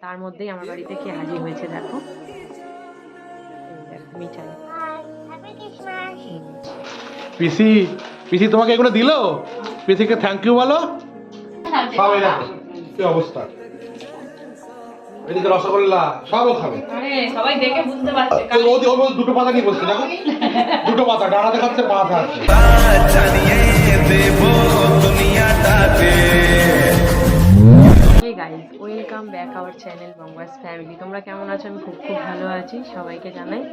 তার মধ্যেই আমার বাড়িতে কে হাজির হয়েছে দেখো, মিঠাই। পিসি পিসি তোমাকে এগুলো দিলো, পিসিকে থ্যাংক ইউ বলো। সব এই দেখো কি অবস্থা, এদিকে রসগোল্লা সবও খাবে। আরে সবাই দেখে বুঝতে পারছে দুটো পাতা নিয়ে বসছে দেখো, দুটো পাতা ডানাতে খাচ্ছে পাতা আছে। Hey guys, welcome back our channel বঙ্গাস ফ্যামিলি। তোমরা কেমন আছো? আমি খুব ভালো আছি। সবাইকে জানাই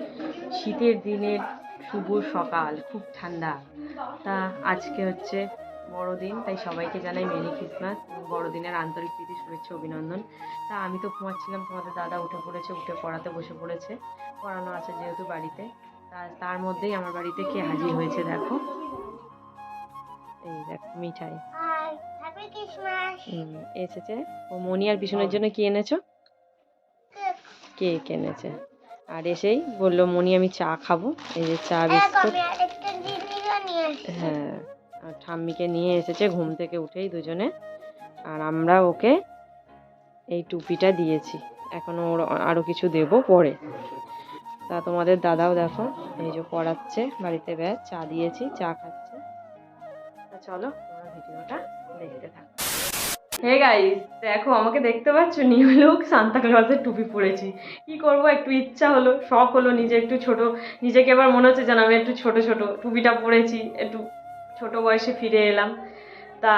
শীতের দিনের শুভ সকাল, খুব ঠান্ডা। তা আজকে হচ্ছে বড়দিন, তাই সবাইকে জানাই মেরি ক্রিসমাস, বড়দিনের আন্তরিক প্রীতি, শুভেচ্ছা, অভিনন্দন। তা আমি তো ঘুমাচ্ছিলাম, তোমাদের দাদা উঠে পড়েছে, উঠে পড়াতে বসে পড়েছে, পড়ানো আছে যেহেতু বাড়িতে। তার মধ্যেই আমার বাড়িতে কে হাজির হয়েছে দেখো, এই দেখো মিঠাই এসেছে। ও মনি আর বিষ্ণুর জন্য কি এনেছো? কেক এনেছে। আর এসেই বললো মনি আমি চা খাবো, এই যে চা বিস্কুট। হ্যাঁ, আর ঠাম্মিকে নিয়ে এসেছে ঘুম থেকে উঠেই দুজনে। আর আমরা ওকে এই টুপিটা দিয়েছি, এখন ওর আরো কিছু দেবো পরে। তা তোমাদের দাদাও দেখো এই যে পড়াচ্ছে বাড়িতে, ব্যাস চা দিয়েছি, চা খাচ্ছে। তা চলো তোমরা ভিডিওটা দেখতে থাকো। হে গাইস, দেখো আমাকে দেখতে পাচ্ছ, নিউ লুক সান্তা ক্লজের টুপি পরেছি। কি করব, একটু ইচ্ছা হলো, শখ হলো, নিজে একটু ছোট, নিজেকে এবার মনে হচ্ছে যেন আমি একটু ছোট ছোট টুপিটা পরেছি, একটু ছোট বয়সে ফিরে এলাম। তা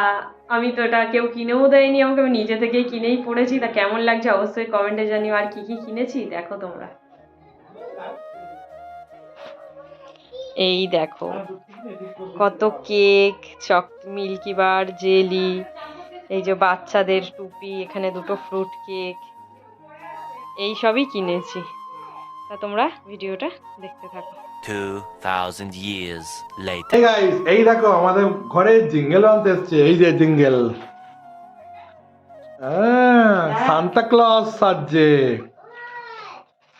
আমি তো এটা কেউ কিনেও দেয়নি আমাকে, আমি নিজে থেকেই কিনেই পড়েছি। তা কেমন লাগছে অবশ্যই কমেন্টে জানিও। আর কি কি কিনেছি দেখো তোমরা, এই দেখো কত কেক, মিল্কি বার, জেলি, এই যে বাচ্চাদের টুপি, এখানে দুটো ফ্রুট কেক, এই সবই কিনেছি। তা তোমরা ভিডিওটা দেখতে থাকো। 2000 years later. Hey guys, এই দেখো আমাদের ঘরে জিঙ্গেল আনতে এসছে, এই যে জিঙ্গেল। সান্তা ক্লজ সাজছে,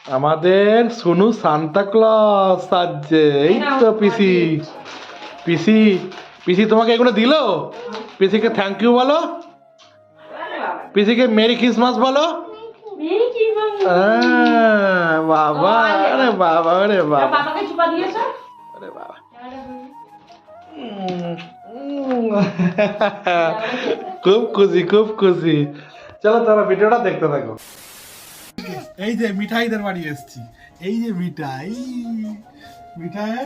আমাদের সোনু সান্তা ক্লজ সাজছে। এই তো পিসি পিসি পিসি তোমাকে এগুলো দিলো, পিসিকে থ্যাংক ইউ বলো, পিসিকে মেরি ক্রিসমাস বলো। বাবা, আরে বাবা, আরে বাবা, আরে বাবা, খুব খুশি, খুব খুশি। চলো তোমরা ভিডিওটা দেখতে থাকো। এই যে মিঠাইদের বাড়ি এসেছি, এই যে মিঠাই, মিঠাই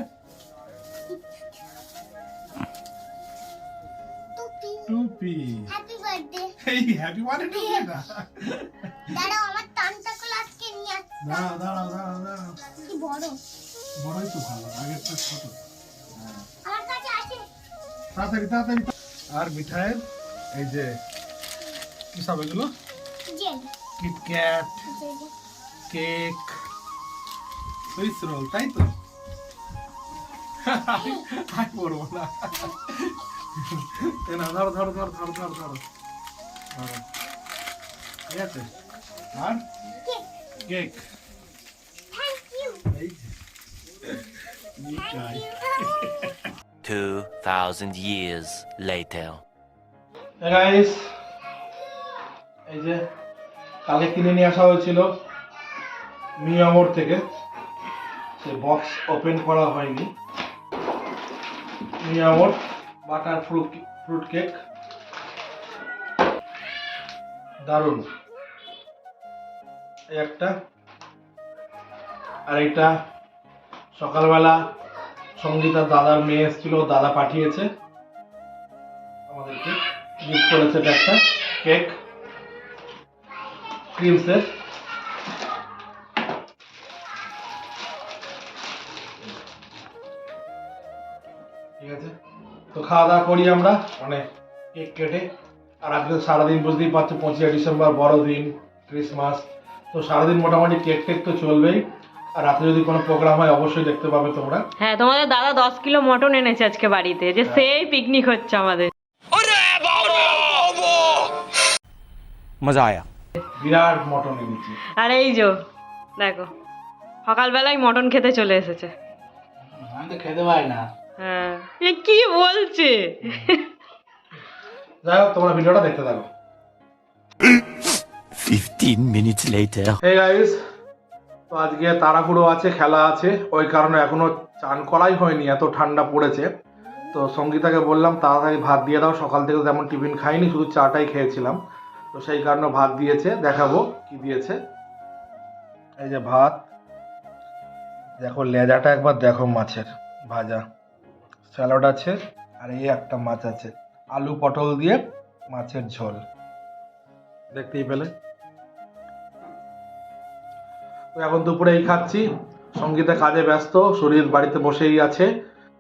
টুপি, হ্যাপি বার্থডে। এই হ্যাপি বার্থডে টুপি না, দাঁড়াও আমার সান্তা ক্লজকে নিয়ে আসছি। দাঁড়াও দাঁড়াও দাঁড়াও দাঁড়াও, কি বড়, বড়ই তো ভালো, আগেরটা ছোট। আমার কাছে আছে। তাড়াতাড়ি তাড়াতাড়ি। আর মিঠাইয়ের এই যে কি সব এগুলো, jelly, KitKat, cake, Swiss roll, তাই তো? আর পড়বো না, না ধরো ধরো ধরো ধরো ধরো ধরো ধরো, ঠিক আছে। আর কেক, থ্যাংক ইউ, এই যে মিঠাই। 2000 years later. গাইস, এই যে কালকে কিনে নিয়ে আসা হয়েছিল মিয়ামোর থেকে, সে বক্স ওপেন করা হয়নি। মিয়ামোর বাটার ফ্রুট কেক, দারুণ। এই একটা, আর এটা সকালবেলা সঙ্গীতার দাদার মেয়ে এসেছিল, দাদা পাঠিয়েছে আমাদেরকে, গিফট করেছে একটা কেক, ক্রিম সেট। ঠিক আছে, তো খাওয়া দাওয়া করি আমরা, মানে কেক কেটে। আর আজকে সারাদিন বুঝতেই পারছো 25 ডিসেম্বর বড়দিন, ক্রিসমাস, তো সারাদিন মোটামুটি কেক টেক তো চলবেই। আর রাতে যদি কোনো প্রোগ্রাম হয় অবশ্যই দেখতে পাবে তোমরা। হ্যাঁ, তোমাদের দাদা 10 কিলো মটন এনেছে আজকে বাড়িতে, যে সেই পিকনিক হচ্ছে আমাদের। मजा आया। বিরাট মটন এনেছি। আর এই যে দেখো সকালবেলায় মটন খেতে চলে এসেছে। আমি তো খেতে পাই না। হ্যাঁ, এ কি বলছে? যাই হোক তোমরা ভিডিওটা দেখতে থাকো। 50 15 minutes later. হে গাইস, তো আজকে তাড়াহুড়ো আছে, খেলা আছে, ওই কারণে এখনো চান করাই হয়নি, এত ঠান্ডা পড়েছে। তো সঙ্গীতাকে বললাম তাড়াতাড়ি ভাত দিয়ে দাও, সকাল থেকে তেমন টিফিন খাইনি, শুধু চাটাই খেয়েছিলাম। তো সেই কারণে ভাত দিয়েছে, দেখাবো কি দিয়েছে। এই যে ভাত, দেখো লেজাটা একবার দেখো, মাছের ভাজা, স্যালাড আছে, আর এই একটা মাছ আছে, আলু পটল দিয়ে মাছের ঝোল, দেখতেই পেলে। তো এখন দুপুরে এই খাচ্ছি, সঙ্গীতা কাজে ব্যস্ত, শরীর বাড়িতে বসেই আছে।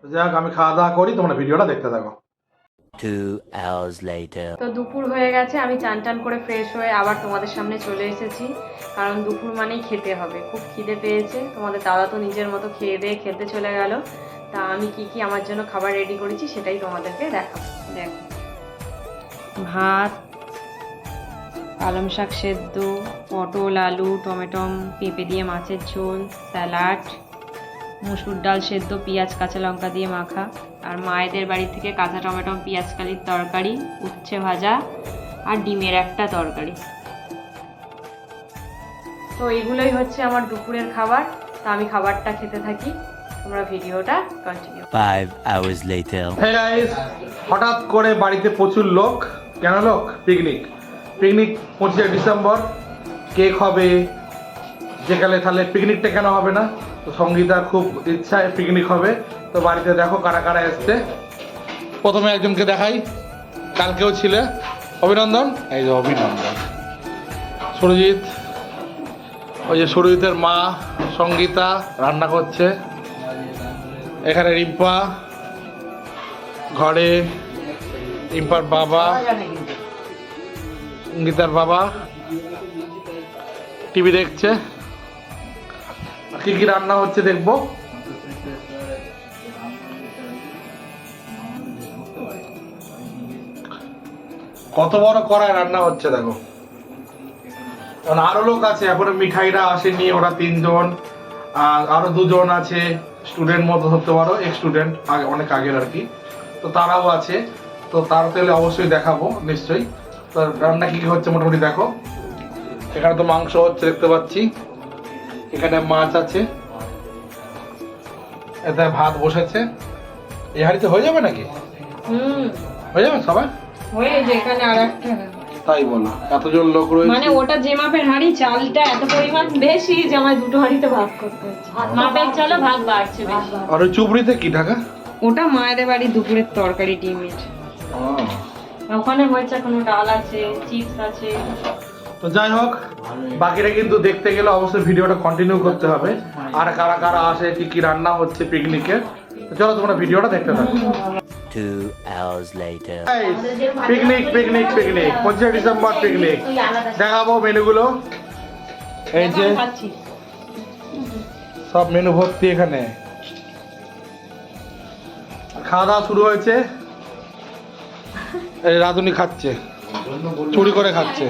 তো যাই হোক, আমি খাওয়া দাওয়া করি, তোমরা ভিডিওটা দেখতে থাকো। 2 hours later. তো দুপুর হয়ে গেছে, আমি চান টান করে ফ্রেশ হয়ে আবার তোমাদের সামনে চলে এসেছি, কারণ দুপুর মানেই খেতে হবে। খুব খিদে পেয়েছে, তোমাদের দাদা তো নিজের মতো খেয়ে দিয়ে খেতে চলে গেল। তা আমি কি কি আমার জন্য খাবার রেডি করেছি সেটাই তোমাদেরকে দেখাবো। দেখো, ভাত, পালং শাক সেদ্ধ, পটল আলু টমেটো পেঁপে দিয়ে মাছের ঝোল, স্যালাড, মসুর ডাল সেদ্ধ, পেঁয়াজ কাঁচা লঙ্কা দিয়ে মাখা, আর মায়েদের বাড়ি থেকে কাঁচা টমেটো পেঁয়াজ কালির তরকারি, উচ্ছে ভাজা, আর ডিমের একটা তরকারি। তো এগুলোই হচ্ছে আমার দুপুরের খাবার। তা আমি খাবারটা খেতে থাকি, তোমরা ভিডিওটা continue. 5 hours later. Hey guys, হঠাৎ করে বাড়িতে প্রচুর লোক। কেন লোক? পিকনিক 25শে ডিসেম্বর, কেক হবে, যেখানে তাহলে পিকনিকটা কেন হবে না? তো সঙ্গীতার খুব ইচ্ছায় পিকনিক হবে। তো বাড়িতে দেখো কারা কারা এসছে। প্রথমে একজনকে দেখাই, কালকেও ছিল, অভিনন্দন। এই যে অভিনন্দন, সুরজিৎ, ওই যে সুরজিতের মা সঙ্গীতা রান্না করছে, এখানে রিম্পা ঘরে, রিম্পার বাবা, সঙ্গীতার বাবা টিভি দেখছে। কি কি রান্না হচ্ছে দেখবো। কত বড় কড়াই রান্না হচ্ছে দেখো। কারণ আরো লোক আছে, এখনো মিঠাইরা আসেনি, ওরা 3 জন, আর আরো 2 জন আছে, স্টুডেন্ট মতো ধরতে পারো, এক্স স্টুডেন্ট, অনেক আগের আর কি। তো তারাও আছে, তো তার তাহলে অবশ্যই দেখাবো নিশ্চয়ই। তো রান্না কি কি হচ্ছে মোটামুটি দেখো। এখানে তো মাংস হচ্ছে দেখতে পাচ্ছি, এখানে মাছ আছে, এতে ভাত বসেছে। এই হাঁড়িতে হয়ে যাবে নাকি? হয়ে যাবে সবাই? হয়ে যে এখানে আরেকটা, তাই বলো, এতজন লোক রয়েছে। মানে ওটা যে মাপের হাঁড়ি, চালটা এত পরিমাণ বেশি যে আমার দুটো হাঁড়িতে ভাগ করতে হচ্ছে। মাপের চালও ভাগ বাড়ছে বেশি। আর ওই চুবড়িতে কি ঢাকা? ওটা মায়েদের বাড়ি দুপুরের তরকারি, ডিমের। ওখানে হয়েছে এখনো ডাল আছে, চিপস আছে। তো যাই হোক, বাকিটা কিন্তু দেখতে গেলে অবশ্যই ভিডিওটা কন্টিনিউ করতে হবে। আর কারা কারা আসে, কি কি রান্না হচ্ছে পিকনিকে, চলো তোমরা ভিডিওটা দেখতে থাকো। 2 hours later. Picnic picnic picnic 25শে ডিসেম্বর পিকনিক, দেখাবো মেনুগুলো। এই যে সব মেনু ভর্তি এখানে। খাওয়া দাওয়া শুরু হয়েছে, এই রাধুনি খাচ্ছে, চুরি করে খাচ্ছে।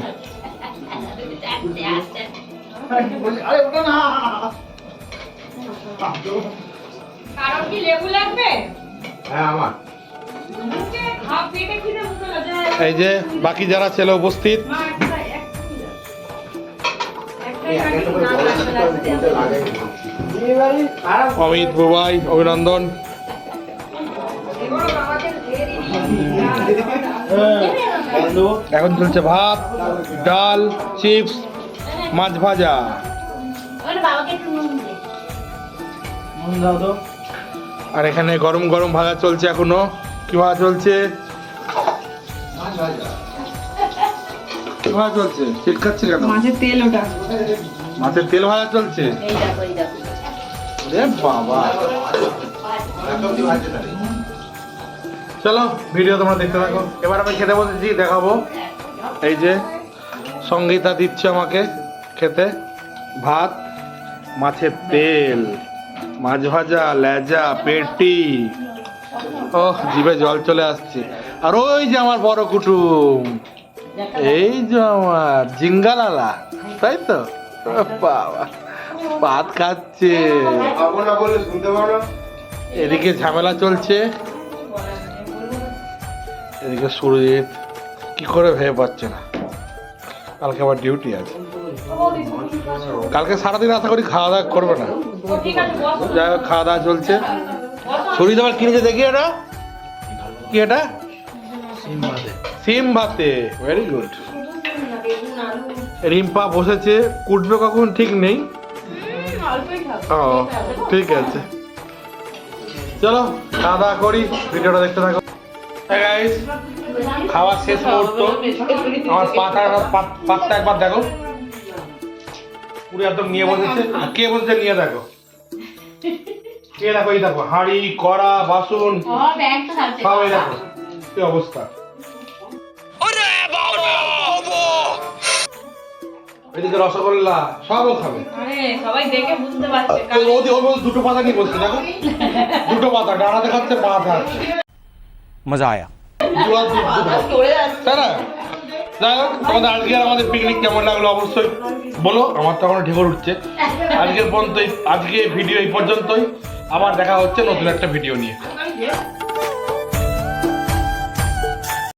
কারণ কি লেবু লাগবে? হ্যাঁ আমার। হাফ পেটে খিদে মুখে লাগে। এই যে বাকি যারা ছিল উপস্থিত, অমিত বুবাই, অভিনন্দন। এখন চলছে ভাত, ডাল, চিপস, মাছ ভাজা। আর এখানে গরম গরম ভাজা চলছে এখনো। কি ভাজা চলছে? কি ভাজা চলছে? চিটকাচ্ছে কেন? মাছের তেল, ওটা মাছের তেল ভাজা চলছে। বাবা, চলো ভিডিও তোমরা দেখতে থাকো। এবার আমি খেতে বসেছি, দেখাবো। এই যে সঙ্গীতা দিচ্ছে আমাকে খেতে ভাত, মাছের তেল, মাছ ভাজা, লেজা, পেটি। ওহ, জিভে জল চলে আসছে। আর ওই যে আমার বড় কুটুম, এই যে আমার জিঙ্গালালা, তাই তো? বাবা, ভাত খাচ্ছে। এদিকে ঝামেলা চলছে, এদিকে সুরজিৎ কি করে ভেবে পাচ্ছে না, কালকে আবার ডিউটি আছে। কালকে সারাদিন আশা করি খাওয়া দাওয়া করবে না। ও ঠিক আছে বসো। যাই হোক খাওয়া দাওয়া চলছে। শরীর আবার কিনেছে দেখি এটা কি এটা সিম ভাতে ভেরি গুড। রিম্পা বসেছে কুটবে কখন ঠিক নেই। ও ঠিক আছে চলো খাওয়া দাওয়া করি ভিডিওটা দেখতে থাকো। গাইস খাওয়া শেষ মুহূর্ত। আমার পাতটা একবার দেখো পুরো একদম নিয়ে বসেছে। আর কে বসেছে নিয়ে দেখো কে দেখো এই দেখো হাঁড়ি কড়া বাসন সব এই দেখো কি অবস্থা। এদিকে রসগোল্লা সবও খাবে। আরে সবাই দেখে বুঝতে পারছে ওর মধ্যে দুটো পাতা নিয়ে বসছে দেখো দুটো পাতা ডানাতে খাচ্ছে পা খাচ্ছে मजा आया। তাই না? যাই হোক তোমাদের আজকে আমাদের পিকনিক কেমন লাগলো অবশ্যই বলো। আমার তো এখনো ঢেকুর উঠছে। আজকের পর্যন্তই, আজকে ভিডিও এই পর্যন্তই। আবার দেখা হচ্ছে নতুন একটা ভিডিও নিয়ে।